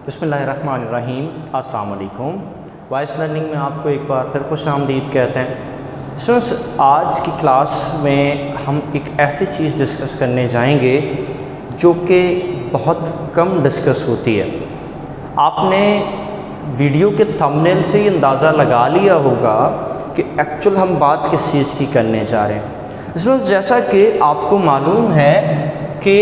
बिस्मिल्लाहिर्रहमानिर्रहीम। अस्सलाम वालेकुम। वॉइस लर्निंग में आपको एक बार फिर खुश आमदीद कहते हैं। स्टूडेंट्स, आज की क्लास में हम एक ऐसी चीज़ डिस्कस करने जाएंगे जो कि बहुत कम डिस्कस होती है। आपने वीडियो के थंबनेल से ही अंदाज़ा लगा लिया होगा कि एक्चुअल हम बात किस चीज़ की करने जा रहे हैं। स्टूडेंट्स, जैसा कि आपको मालूम है कि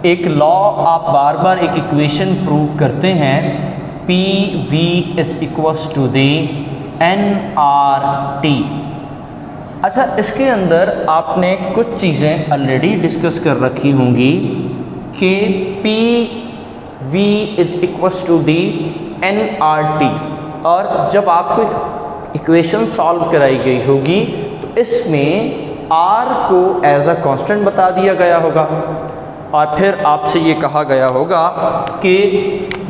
एक लॉ आप बार बार एक इक्वेशन प्रूव करते हैं, P V is equals to the n R T. अच्छा, इसके अंदर आपने कुछ चीज़ें ऑलरेडी डिस्कस कर रखी होंगी कि P V is equals to the n R T, और जब आपको इक्वेशन सॉल्व कराई गई होगी तो इसमें आर को एज अ कांस्टेंट बता दिया गया होगा और फिर आपसे ये कहा गया होगा कि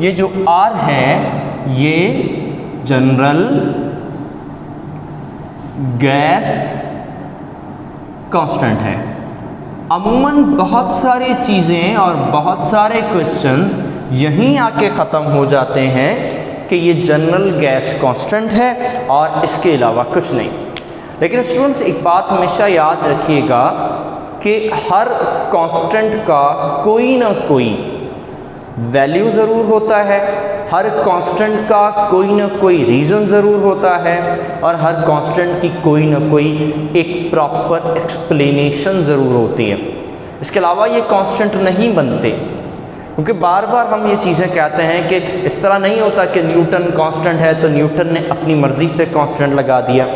ये जो R है ये जनरल गैस कांस्टेंट है। अमूमन बहुत सारी चीज़ें और बहुत सारे क्वेश्चन यहीं आके ख़त्म हो जाते हैं कि ये जनरल गैस कांस्टेंट है और इसके अलावा कुछ नहीं। लेकिन स्टूडेंट्स, एक बात हमेशा याद रखिएगा कि हर कांस्टेंट का कोई ना कोई वैल्यू ज़रूर होता है, हर कांस्टेंट का कोई ना कोई रीज़न ज़रूर होता है और हर कांस्टेंट की कोई ना कोई एक प्रॉपर एक्सप्लेनेशन ज़रूर होती है। इसके अलावा ये कांस्टेंट नहीं बनते, क्योंकि बार बार हम ये चीज़ें कहते हैं कि इस तरह नहीं होता कि न्यूटन कांस्टेंट है तो न्यूटन ने अपनी मर्ज़ी से कांस्टेंट लगा दिया,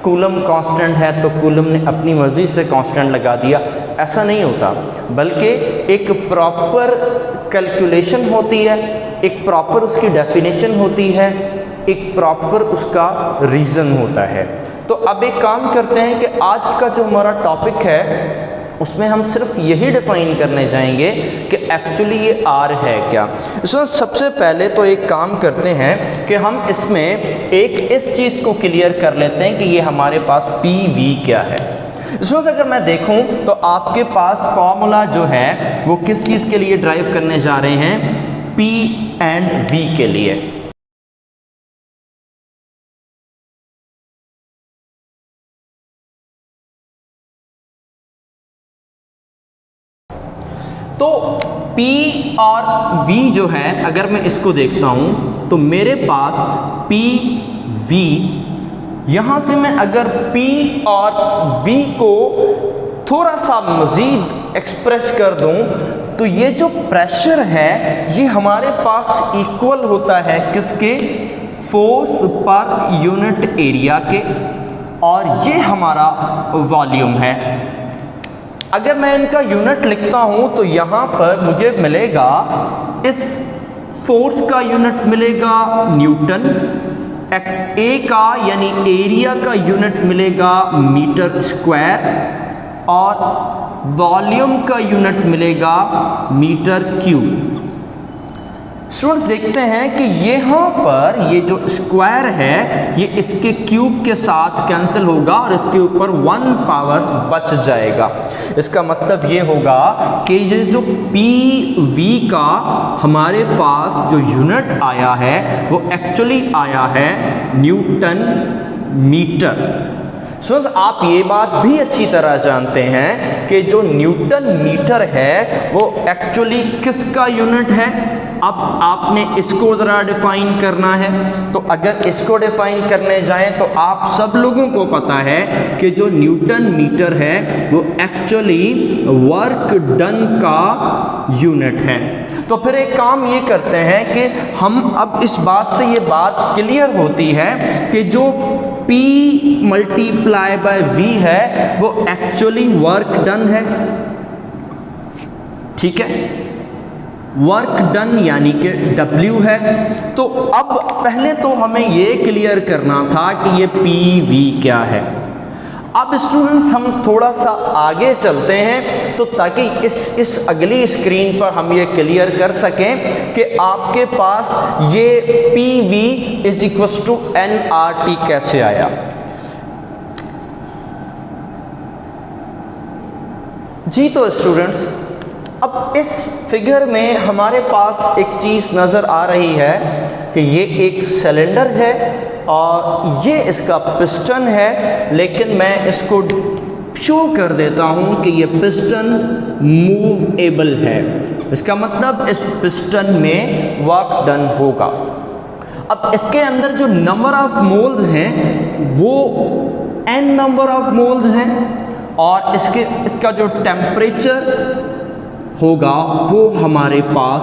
कूलम कांस्टेंट है तो कूलम ने अपनी मर्ज़ी से कांस्टेंट लगा दिया। ऐसा नहीं होता, बल्कि एक प्रॉपर कैलकुलेशन होती है, एक प्रॉपर उसकी डेफिनेशन होती है, एक प्रॉपर उसका रीज़न होता है। तो अब एक काम करते हैं कि आज का जो हमारा टॉपिक है उसमें हम सिर्फ यही डिफ़ाइन करने जाएंगे कि एक्चुअली ये आर है क्या। सो सबसे पहले तो एक काम करते हैं कि हम इसमें एक इस चीज़ को क्लियर कर लेते हैं कि ये हमारे पास पी वी क्या है। सो अगर मैं देखूं तो आपके पास फॉर्मूला जो है वो किस चीज़ के लिए ड्राइव करने जा रहे हैं, पी एंड वी के लिए। तो P और V जो है, अगर मैं इसको देखता हूँ तो मेरे पास P V, यहाँ से मैं अगर P और V को थोड़ा सा मज़ीद एक्सप्रेस कर दूँ तो ये जो प्रेशर है ये हमारे पास इक्वल होता है किसके, फोर्स पर यूनिट एरिया के, और ये हमारा वॉल्यूम है। अगर मैं इनका यूनिट लिखता हूं तो यहां पर मुझे मिलेगा, इस फोर्स का यूनिट मिलेगा न्यूटन, XA का यानी एरिया का यूनिट मिलेगा मीटर स्क्वायर, और वॉल्यूम का यूनिट मिलेगा मीटर क्यूब। स्टूडेंट्स, देखते हैं कि यहाँ पर ये जो स्क्वायर है ये इसके क्यूब के साथ कैंसिल होगा और इसके ऊपर 1 पावर बच जाएगा। इसका मतलब ये होगा कि ये जो पी वी का हमारे पास जो यूनिट आया है वो एक्चुअली आया है न्यूटन मीटर। सो आप ये बात भी अच्छी तरह जानते हैं कि जो न्यूटन मीटर है वो एक्चुअली किसका यूनिट है। अब आपने इसको ज़रा डिफ़ाइन करना है, तो अगर इसको डिफ़ाइन करने जाएं तो आप सब लोगों को पता है कि जो न्यूटन मीटर है वो एक्चुअली वर्क डन का यूनिट है। तो फिर एक काम ये करते हैं कि हम अब इस बात से ये बात क्लियर होती है कि जो P मल्टीप्लाई बाय V है वो एक्चुअली वर्क डन है। ठीक है, वर्क डन यानी कि W है। तो अब पहले तो हमें ये क्लियर करना था कि ये पी वी क्या है। अब स्टूडेंट्स, हम थोड़ा सा आगे चलते हैं तो ताकि इस अगली स्क्रीन पर हम ये क्लियर कर सकें कि आपके पास ये P V is equal to n R T कैसे आया। जी तो स्टूडेंट्स, अब इस फिगर में हमारे पास एक चीज़ नज़र आ रही है कि ये एक सिलेंडर है और ये इसका पिस्टन है, लेकिन मैं इसको शो कर देता हूँ कि ये पिस्टन मूवेबल है। इसका मतलब इस पिस्टन में वर्क डन होगा। अब इसके अंदर जो नंबर ऑफ मोल्स हैं वो n नंबर ऑफ मोल्स हैं और इसका जो टेम्परेचर होगा वो हमारे पास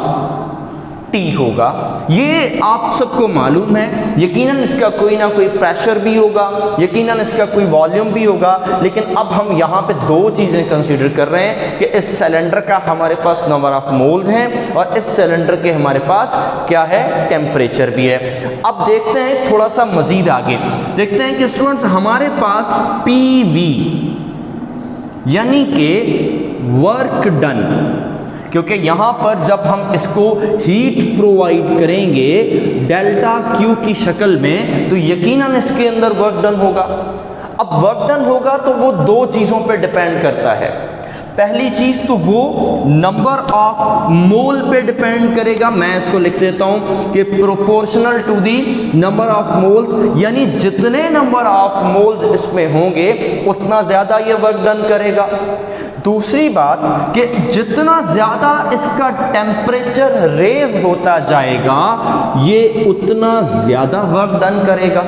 T होगा। ये आप सबको मालूम है। यकीनन इसका कोई ना कोई प्रेशर भी होगा, यकीनन इसका कोई वॉल्यूम भी होगा, लेकिन अब हम यहाँ पे दो चीज़ें कंसीडर कर रहे हैं कि इस सिलेंडर का हमारे पास नंबर ऑफ मोल्स हैं और इस सिलेंडर के हमारे पास क्या है, टेम्परेचर भी है। अब देखते हैं थोड़ा सा मज़ीद आगे, देखते हैं कि स्टूडेंट्स हमारे पास PV यानी कि वर्क डन, क्योंकि यहाँ पर जब हम इसको हीट प्रोवाइड करेंगे डेल्टा Q की शक्ल में तो यकीनन इसके अंदर वर्क डन होगा। अब वर्क डन होगा तो वो दो चीज़ों पे डिपेंड करता है। पहली चीज़ तो वो नंबर ऑफ मोल पे डिपेंड करेगा। मैं इसको लिख देता हूँ कि proportional to the number of moles, यानी जितने नंबर ऑफ मोल्स इसमें होंगे उतना ज़्यादा ये वर्क डन करेगा। दूसरी बात कि जितना ज़्यादा इसका टेम्परेचर रेज होता जाएगा ये उतना ज़्यादा वर्क डन करेगा।